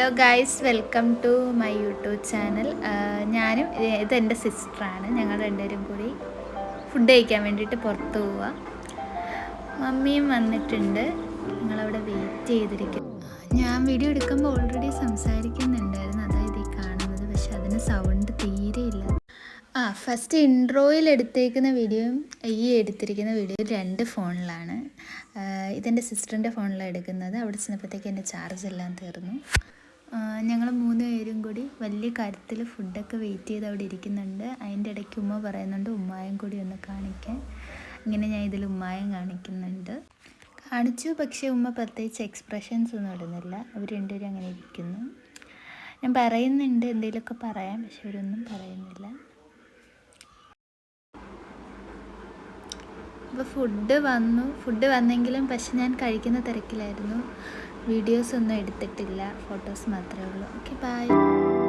Hello guys, welcome to my YouTube channel. ഞാനും ഇതെൻ്റെ സിസ്റ്ററാണ്. ഞങ്ങൾ രണ്ടുപേരും കൂടി ഫുഡ് കഴിക്കാൻ വേണ്ടിയിട്ട് പുറത്ത് പോവുക. മമ്മിയും വന്നിട്ടുണ്ട്, ഞങ്ങളവിടെ വെയിറ്റ് ചെയ്തിരിക്കും. ഞാൻ വീഡിയോ എടുക്കുമ്പോൾ ഓൾറെഡി സംസാരിക്കുന്നുണ്ടായിരുന്നു, അതായത് ഈ കാണുന്നത്. പക്ഷെ അതിന് സൗണ്ട് തീരെയില്ല. ഫസ്റ്റ് ഇൻട്രോയിൽ എടുത്തേക്കുന്ന വീഡിയോയും ഈ എടുത്തിരിക്കുന്ന വീഡിയോയും രണ്ട് ഫോണിലാണ്. ഇതെൻ്റെ സിസ്റ്ററിൻ്റെ ഫോണിലാണ് എടുക്കുന്നത്. അവിടെ ചെന്നപ്പോഴത്തേക്ക് എൻ്റെ ചാർജ് എല്ലാം തീർന്നു. ഞങ്ങൾ 3 പേരും കൂടി വലിയ കാര്യത്തിൽ ഫുഡൊക്കെ വെയിറ്റ് ചെയ്ത് അവിടെ ഇരിക്കുന്നുണ്ട്. അതിൻ്റെ ഇടയ്ക്ക് ഉമ്മ പറയുന്നുണ്ട് ഉമ്മായും കൂടി ഒന്ന് കാണിക്കാൻ. ഇങ്ങനെ ഞാൻ ഇതിൽ ഉമ്മായും കാണിക്കുന്നുണ്ട്. കാണിച്ചു, പക്ഷേ ഉമ്മ പ്രത്യേകിച്ച് എക്സ്പ്രഷൻസ് ഒന്നും ഇടുന്നില്ല. അവർ രണ്ടുപേരും അങ്ങനെ ഇരിക്കുന്നു. ഞാൻ പറയുന്നുണ്ട് എന്തെങ്കിലുമൊക്കെ പറയാം, പക്ഷെ അവരൊന്നും പറയുന്നില്ല. അപ്പോൾ ഫുഡ് വന്നെങ്കിലും പക്ഷെ ഞാൻ കഴിക്കുന്ന തിരക്കിലായിരുന്നു. വീഡിയോസ് ഒന്നും എടുത്തിട്ടില്ല, ഫോട്ടോസ് മാത്രമേ ഉള്ളൂ. Okay, by.